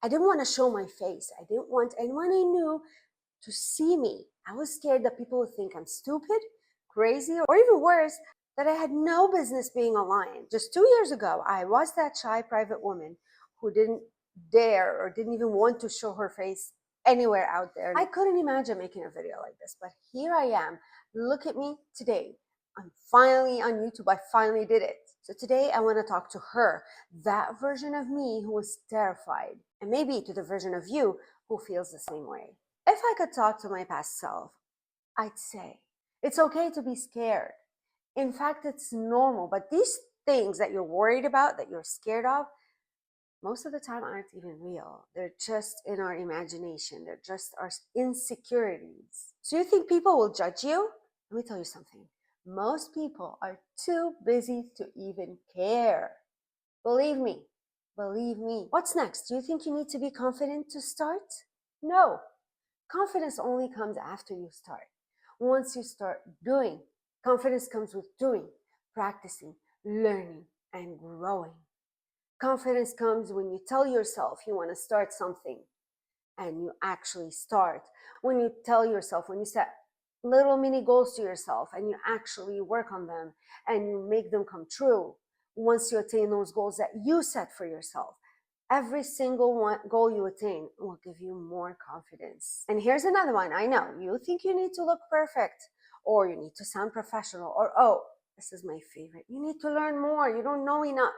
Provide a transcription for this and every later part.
I didn't want to show my face. I didn't want anyone I knew to see me. I was scared that people would think I'm stupid, crazy, or even worse, that I had no business being online. Just 2 years ago, I was that shy private woman who didn't dare or didn't even want to show her face anywhere out there. I couldn't imagine making a video like this, but here I am. Look at me today. I'm finally on YouTube. I finally did it. So today I want to talk to her, that version of me who was terrified, and maybe to the version of you who feels the same way. If I could talk to my past self, I'd say it's okay to be scared. In fact, it's normal, but these things that you're worried about, that you're scared of, most of the time aren't even real. They're just in our imagination. They're just our insecurities. So you think people will judge you? Let me tell you something. Most people are too busy to even care. Believe me. Believe me. What's next? Do you think you need to be confident to start? No. Confidence only comes after you start. Once you start doing, confidence comes with doing, practicing, learning, and growing. Confidence comes when you tell yourself you want to start something and you actually start. When you tell yourself, when you set little mini goals to yourself and you actually work on them and you make them come true. Once you attain those goals that you set for yourself, every single goal you attain will give you more confidence. And here's another one. I know you think you need to look perfect, or you need to sound professional, or oh, this is my favorite, you need to learn more, you don't know enough.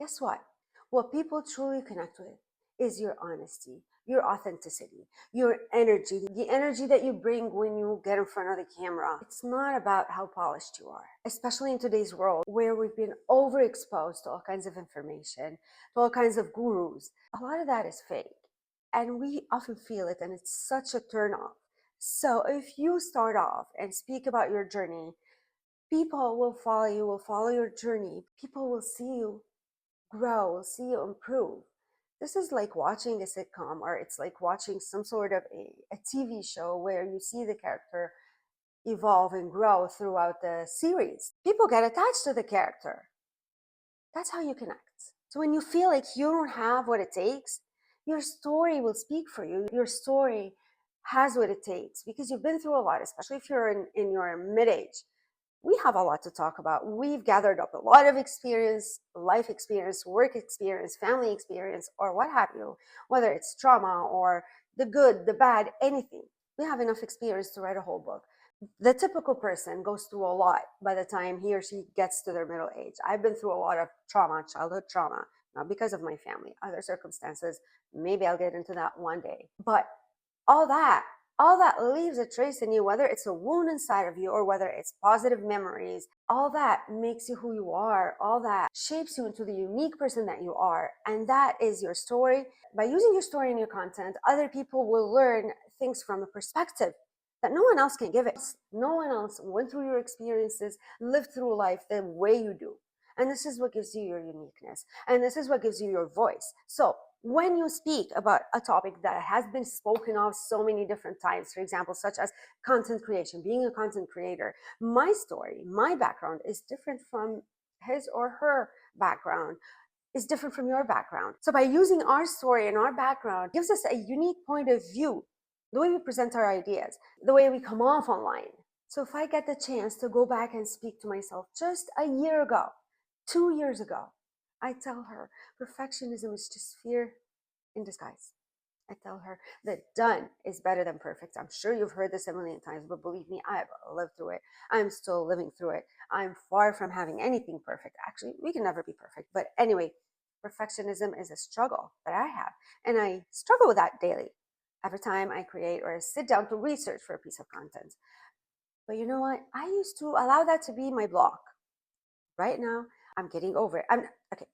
Guess what people truly connect with is your honesty, your authenticity, your energy, the energy that you bring when you get in front of the camera. It's not about how polished you are, especially in today's world where we've been overexposed to all kinds of information, to all kinds of gurus. A lot of that is fake, and we often feel it, and it's such a turn off. So if you start off and speak about your journey, people will follow you, will follow your journey. People will see you grow, will see you improve. This is like watching a sitcom, or it's like watching some sort of a TV show where you see the character evolve and grow throughout the series. People get attached to the character. That's how you connect. So when you feel like you don't have what it takes, your story will speak for you. Your story has what it takes because you've been through a lot, especially if you're in your mid-age. We have a lot to talk about. We've gathered up a lot of experience, life experience, work experience, family experience, or what have you, whether it's trauma or the good, the bad, anything. We have enough experience to write a whole book. The typical person goes through a lot by the time he or she gets to their middle age. I've been through a lot of trauma, childhood trauma, not because of my family, other circumstances. Maybe I'll get into that one day. But all that leaves a trace in you, whether it's a wound inside of you or whether it's positive memories. All that makes you who you are. All that shapes you into the unique person that you are. And that is your story. By using your story in your content, other people will learn things from a perspective that no one else can give it. No one else went through your experiences, lived through life the way you do. And this is what gives you your uniqueness. And this is what gives you your voice. So when you speak about a topic that has been spoken of so many different times, for example, such as content creation, being a content creator, my story, my background is different from his or her background, is different from your background. So by using our story and our background gives us a unique point of view, the way we present our ideas, the way we come off online. So if I get the chance to go back and speak to myself just a year ago, 2 years ago, I tell her perfectionism is just fear in disguise. I tell her that done is better than perfect. I'm sure you've heard this a million times, but believe me, I've lived through it. I'm still living through it. I'm far from having anything perfect. Actually, we can never be perfect. But anyway, perfectionism is a struggle that I have. And I struggle with that daily. Every time I create or sit down to research for a piece of content. But you know what? I used to allow that to be my block. Right now, I'm getting over it.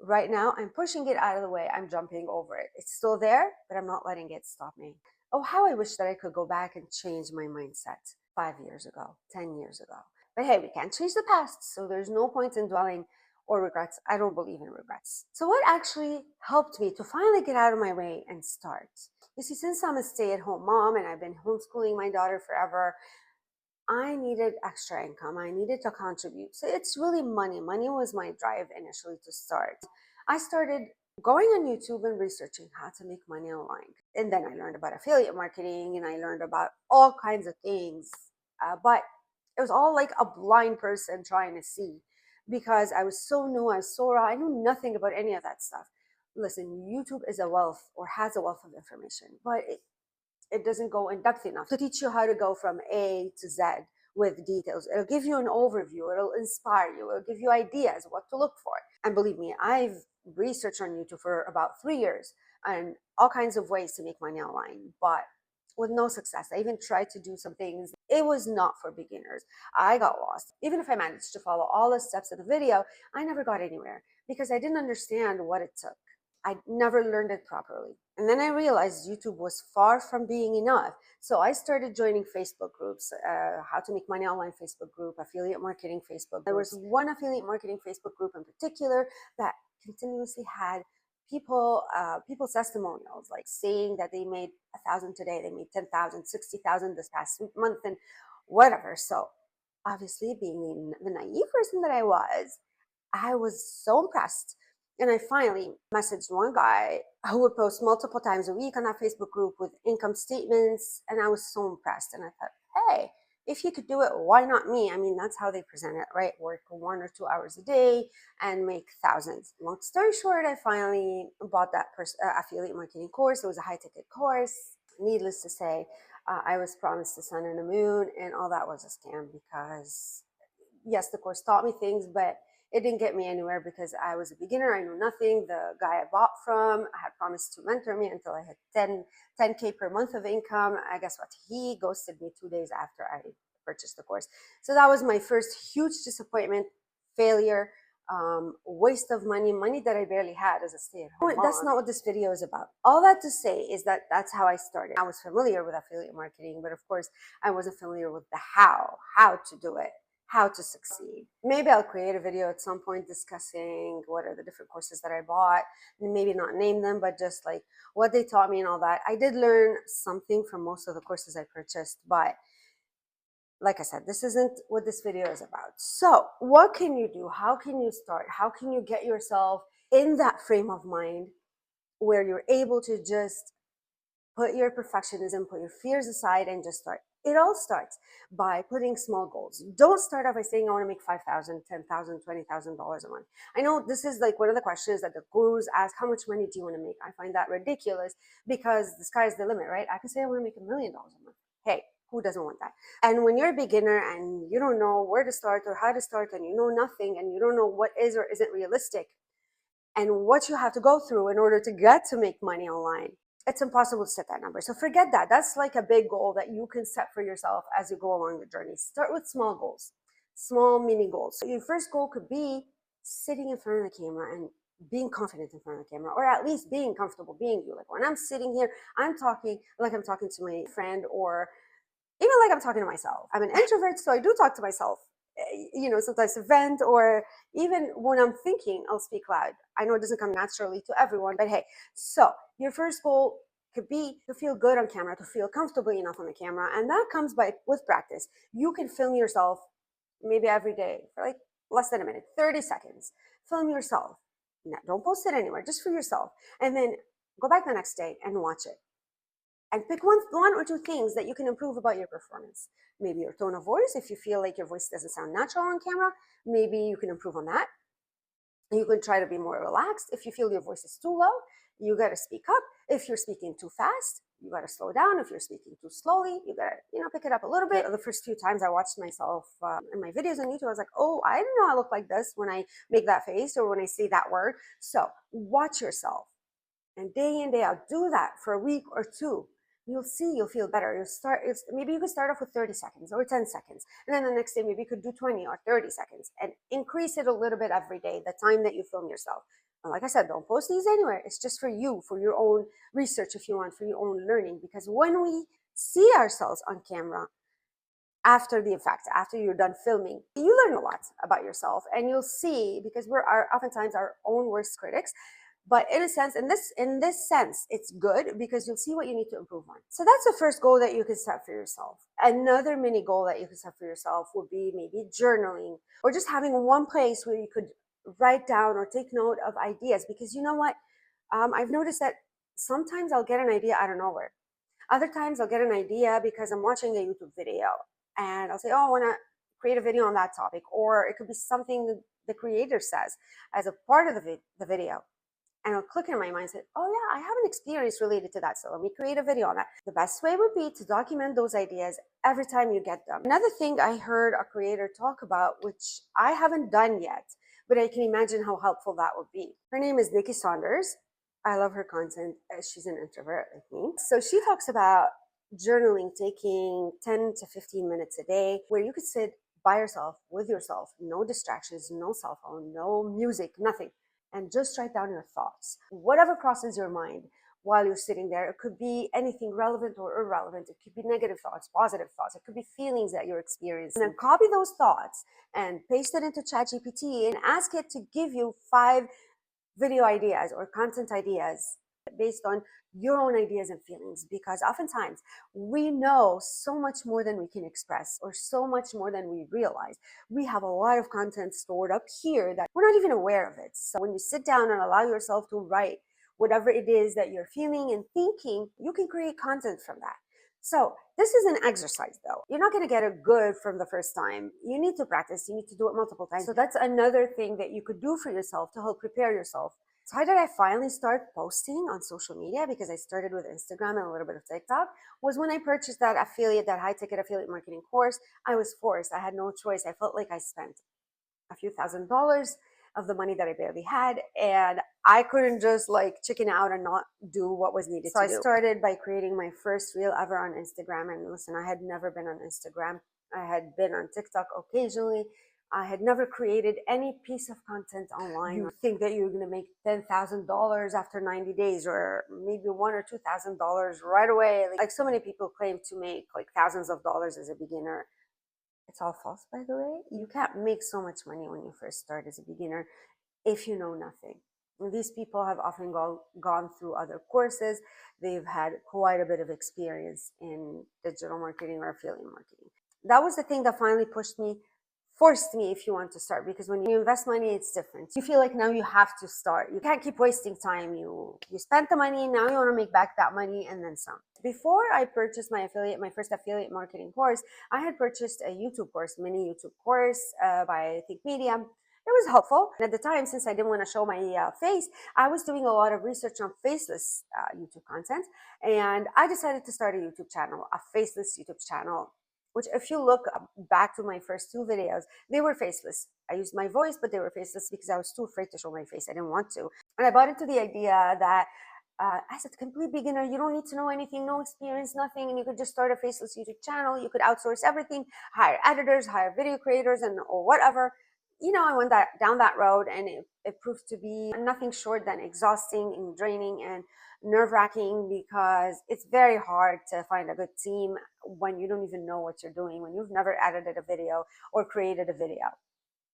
Right now, I'm pushing it out of the way. I'm jumping over it. It's still there, but I'm not letting it stop me. Oh, how I wish that I could go back and change my mindset 5 years ago, 10 years ago. But hey, we can't change the past, so there's no point in dwelling or regrets. I don't believe in regrets. So what actually helped me to finally get out of my way and start? You see, since I'm a stay-at-home mom and I've been homeschooling my daughter forever, I needed extra income. I needed to contribute. So it's really money. Money was my drive initially to start. I started going on YouTube and researching how to make money online. And then I learned about affiliate marketing and I learned about all kinds of things. But it was all like a blind person trying to see because I was so new, I was so raw, I knew nothing about any of that stuff. Listen, YouTube is a wealth or has a wealth of information, but it doesn't go in depth enough to teach you how to go from A to Z with details. It'll give you an overview, it'll inspire you, it'll give you ideas what to look for. And believe me, I've researched on YouTube for about 3 years and all kinds of ways to make money online, but with no success. I even tried to do some things. It was not for beginners. I got lost. Even if I managed to follow all the steps of the video, I never got anywhere because I didn't understand what it took. I never learned it properly. And then I realized YouTube was far from being enough. So I started joining Facebook groups, how to make money online Facebook group, affiliate marketing Facebook. There was one affiliate marketing Facebook group in particular that continuously had people's testimonials, like saying that they made 1,000 today, they made 10,000, 60,000 this past month, and whatever. So obviously, being the naive person that I was so impressed. And I finally messaged one guy who would post multiple times a week on that Facebook group with income statements. And I was so impressed. And I thought, hey, if he could do it, why not me? I mean, that's how they present it, right? Work 1 or 2 hours a day and make thousands. Long story short, I finally bought that affiliate marketing course. It was a high ticket course. Needless to say, I was promised the sun and the moon, and all that was a scam because, yes, the course taught me things, but it didn't get me anywhere because I was a beginner. I knew nothing. The guy I bought from had promised to mentor me until I had 10K per month of income. I guess what? He ghosted me 2 days after I purchased the course. So that was my first huge disappointment, failure, waste of money that I barely had as a stay-at-home mom. That's not what this video is about. All that to say is that that's how I started. I was familiar with affiliate marketing, but of course I wasn't familiar with the how to do it, how to succeed. Maybe I'll create a video at some point discussing what are the different courses that I bought, and maybe not name them, but just like what they taught me and all that. I did learn something from most of the courses I purchased, but like I said, this isn't what this video is about. So what can you do? How can you start? How can you get yourself in that frame of mind where you're able to just put your perfectionism, put your fears aside, and just start? It all starts by putting small goals. Don't start off by saying, I want to make $5,000, $10,000, $20,000 a month. I know this is like one of the questions that the gurus ask, how much money do you want to make? I find that ridiculous because the sky's the limit, right? I could say I want to make $1,000,000 a month. Hey, who doesn't want that? And when you're a beginner and you don't know where to start or how to start and you know nothing and you don't know what is or isn't realistic and what you have to go through in order to get to make money online, it's impossible to set that number. So forget that. That's like a big goal that you can set for yourself as you go along the journey. Start with small goals, small mini goals. So your first goal could be sitting in front of the camera and being confident in front of the camera, or at least being comfortable being you. Like when I'm sitting here, I'm talking like I'm talking to my friend, or even like I'm talking to myself. I'm an introvert, so I do talk to myself, sometimes to vent, or even when I'm thinking, I'll speak loud. I know it doesn't come naturally to everyone, but hey, so your first goal could be to feel good on camera, to feel comfortable enough on the camera. And that comes with practice. You can film yourself maybe every day for like less than a minute, 30 seconds. Film yourself. Now, don't post it anywhere, just for yourself. And then go back the next day and watch it and pick one or two things that you can improve about your performance. Maybe your tone of voice. If you feel like your voice doesn't sound natural on camera, maybe you can improve on that. You can try to be more relaxed. If you feel your voice is too low, you got to speak up. If you're speaking too fast, you got to slow down. If you're speaking too slowly, you got to pick it up a little bit. The first few times I watched myself in my videos on YouTube, I was like, oh, I didn't know I look like this when I make that face or when I say that word. So watch yourself, and day in, day out, do that for a week or two. You'll see, you'll feel better. Maybe you can start off with 30 seconds or 10 seconds. And then the next day, maybe you could do 20 or 30 seconds and increase it a little bit every day, the time that you film yourself. And like I said, don't post these anywhere. It's just for you, for your own research, if you want, for your own learning. Because when we see ourselves on camera, after the effect, after you're done filming, you learn a lot about yourself, and you'll see, because we're oftentimes our own worst critics. But in a sense, in this sense, it's good because you'll see what you need to improve on. So that's the first goal that you can set for yourself. Another mini goal that you can set for yourself would be maybe journaling, or just having one place where you could write down or take note of ideas. Because you know what? I've noticed that sometimes I'll get an idea out of nowhere. Other times I'll get an idea because I'm watching a YouTube video and I'll say, oh, I want to create a video on that topic. Or it could be something that the creator says as a part of the video. And I'll click in my mind and say, oh yeah, I have an experience related to that. So let me create a video on that. The best way would be to document those ideas every time you get them. Another thing I heard a creator talk about, which I haven't done yet, but I can imagine how helpful that would be. Her name is Nikki Saunders. I love her content. She's an introvert like me. So she talks about journaling, taking 10 to 15 minutes a day, where you could sit by yourself, with yourself, no distractions, no cell phone, no music, nothing, and just write down your thoughts. Whatever crosses your mind while you're sitting there, it could be anything relevant or irrelevant. It could be negative thoughts, positive thoughts. It could be feelings that you're experiencing. And then copy those thoughts and paste it into ChatGPT and ask it to give you 5 video ideas or content ideas based on your own ideas and feelings, because oftentimes we know so much more than we can express or so much more than we realize. We have a lot of content stored up here that we're not even aware of it. So when you sit down and allow yourself to write whatever it is that you're feeling and thinking, you can create content from that. So this is an exercise though. You're not going to get it good from the first time. You need to practice. You need to do it multiple times. So that's another thing that you could do for yourself to help prepare yourself. So how did I finally start posting on social media? Because I started with Instagram and a little bit of TikTok, was when I purchased that high ticket affiliate marketing course. I was forced. I had no choice. I felt like I spent a few $1,000s of the money that I barely had, and I couldn't just like chicken out and not do what was needed to do. So I started by creating my first reel ever on Instagram. And listen, I had never been on Instagram. I had been on TikTok occasionally. I had never created any piece of content online. You think that you're going to make $10,000 after 90 days, or maybe $1,000 or $2,000 right away. Like so many people claim to make like thousands of dollars as a beginner. It's all false, by the way. You can't make so much money when you first start as a beginner if you know nothing. And these people have often gone through other courses. They've had quite a bit of experience in digital marketing or affiliate marketing. That was the thing that finally forced me, if you want to start, because when you invest money, it's different. You feel like now you have to start. You can't keep wasting time. You spent the money, now you want to make back that money and then some. Before I purchased my first affiliate marketing course, I had purchased a YouTube course, mini YouTube course by Think Media. It was helpful. And at the time, since I didn't want to show my face, I was doing a lot of research on faceless YouTube content. And I decided to start a YouTube channel, a faceless YouTube channel, which if you look back to my first 2 videos, they were faceless. I used my voice, but they were faceless because I was too afraid to show my face. I didn't want to. And I bought into the idea that as a complete beginner, you don't need to know anything, no experience, nothing, and you could just start a faceless YouTube channel. You could outsource everything, hire editors, hire video creators, or whatever. You know, I went down that road, and it proved to be nothing short than exhausting and draining and nerve-wracking, because it's very hard to find a good team when you don't even know what you're doing, when you've never edited a video or created a video.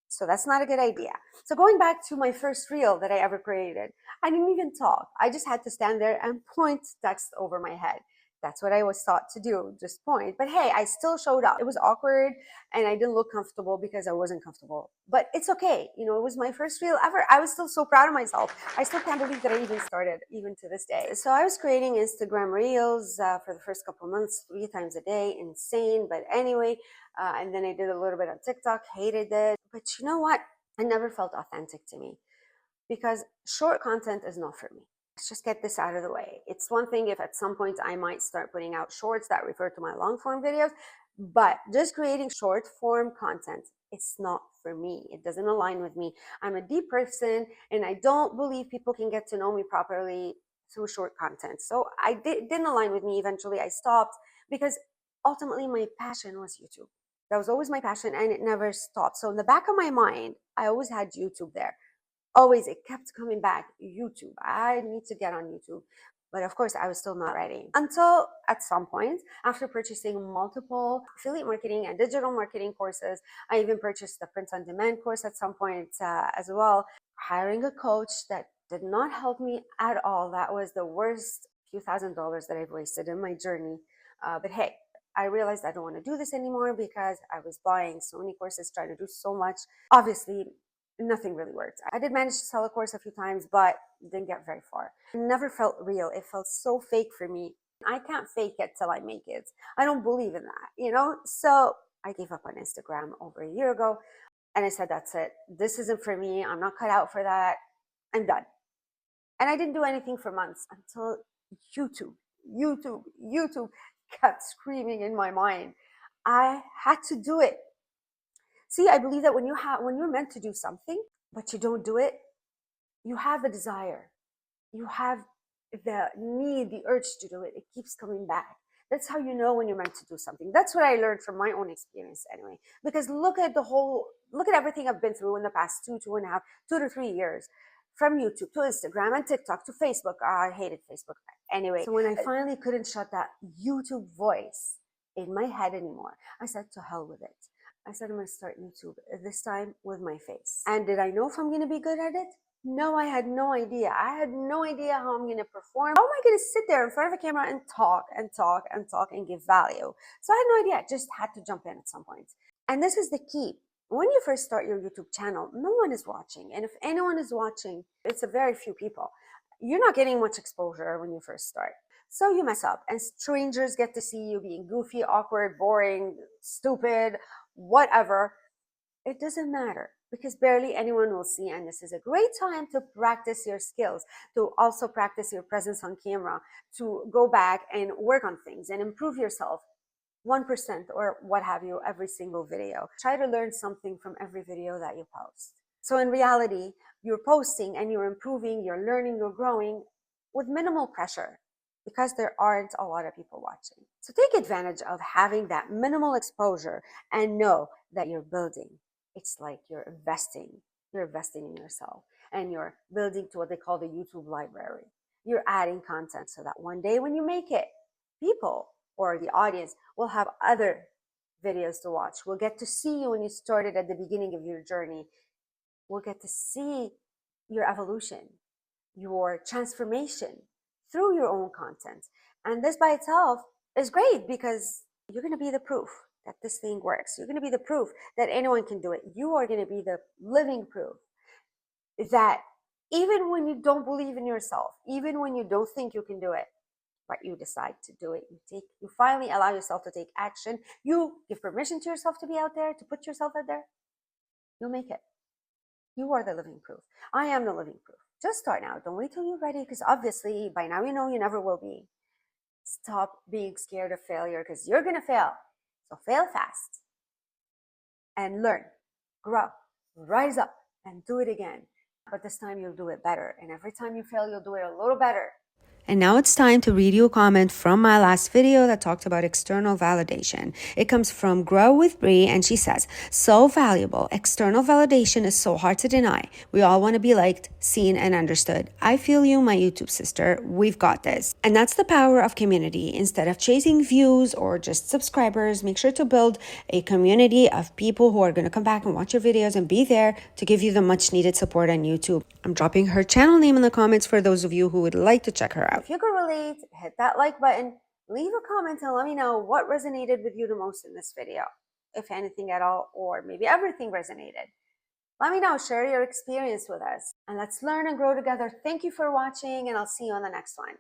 So that's not a good idea. So going back to my first reel that I ever created, I didn't even talk. I just had to stand there and point text over my head. That's what I was taught to do, just point. But hey, I still showed up. It was awkward and I didn't look comfortable because I wasn't comfortable. But it's okay. You know, it was my first reel ever. I was still so proud of myself. I still can't believe that I even started, even to this day. So I was creating Instagram reels for the first couple months, 3 times a day. Insane. But anyway, and then I did a little bit on TikTok, hated it. But you know what? It never felt authentic to me, because short content is not for me. Let's just get this out of the way. It's one thing if at some point I might start putting out shorts that refer to my long form videos, but just creating short form content, it's not for me. It doesn't align with me. I'm a deep person and I don't believe people can get to know me properly through short content. So didn't align with me. Eventually I stopped because ultimately my passion was YouTube. That was always my passion and it never stopped. So in the back of my mind, I always had YouTube there. Always, it kept coming back. YouTube. I need to get on YouTube. But of course, I was still not ready. Until at some point, after purchasing multiple affiliate marketing and digital marketing courses, I even purchased the print on demand course at some point as well. Hiring a coach that did not help me at all. That was the worst few $1,000s that I've wasted in my journey. But hey, I realized I don't want to do this anymore because I was buying so many courses, trying to do so much. Obviously, nothing really worked. I did manage to sell a course a few times, but didn't get very far. It never felt real. It felt so fake for me. I can't fake it till I make it. I don't believe in that, you know? So I gave up on Instagram over a year ago, and I said, that's it. This isn't for me. I'm not cut out for that. I'm done. And I didn't do anything for months until YouTube kept screaming in my mind. I had to do it. See, I believe that when you're meant to do something, but you don't do it, you have the desire, you have the need, the urge to do it. It keeps coming back. That's how you know when you're meant to do something. That's what I learned from my own experience anyway. Because look at everything I've been through in the past 2 to 3 years, from YouTube to Instagram and TikTok to Facebook. I hated Facebook anyway. So when I finally couldn't shut that YouTube voice in my head anymore, I said, to hell with it. I said, I'm going to start YouTube, this time with my face. And did I know if I'm going to be good at it? No, I had no idea. I had no idea how I'm going to perform. How am I going to sit there in front of a camera and talk and talk and talk and give value? So I had no idea. I just had to jump in at some point. And this is the key. When you first start your YouTube channel, no one is watching. And if anyone is watching, it's a very few people. You're not getting much exposure when you first start. So you mess up and strangers get to see you being goofy, awkward, boring, stupid, whatever. It doesn't matter, because barely anyone will see. And this is a great time to practice your skills, to also practice your presence on camera, to go back and work on things and improve yourself 1% or what have you every single video. Try to learn something from every video that you post. So in reality, you're posting and you're improving, you're learning, you're growing with minimal pressure, because there aren't a lot of people watching. So take advantage of having that minimal exposure and know that you're building. It's like you're investing. You're investing in yourself, and you're building to what they call the YouTube library. You're adding content so that one day when you make it, people or the audience will have other videos to watch. We'll get to see you when you started at the beginning of your journey. We'll get to see your evolution, your transformation through your own content. And this by itself is great, because you're going to be the proof that this thing works. You're going to be the proof that anyone can do it. You are going to be the living proof that even when you don't believe in yourself, even when you don't think you can do it, but you decide to do it, you finally allow yourself to take action, you give permission to yourself to be out there, to put yourself out there, you'll make it. You are the living proof. I am the living proof. Just start now. Don't wait till you're ready, because obviously by now you know you never will be. Stop being scared of failure, because you're going to fail. So fail fast and learn, grow, rise up and do it again. But this time you'll do it better. And every time you fail, you'll do it a little better. And now it's time to read you a comment from my last video that talked about external validation. It comes from Grow with Bree, and she says, so valuable. External validation is so hard to deny. We all want to be liked, seen, and understood. I feel you, my YouTube sister. We've got this. And that's the power of community. Instead of chasing views or just subscribers, make sure to build a community of people who are going to come back and watch your videos and be there to give you the much needed support on YouTube. I'm dropping her channel name in the comments for those of you who would like to check her out. If you could relate, hit that like button, leave a comment and let me know what resonated with you the most in this video, if anything at all, or maybe everything resonated. Let me know, share your experience with us, and let's learn and grow together. Thank you for watching, and I'll see you on the next one.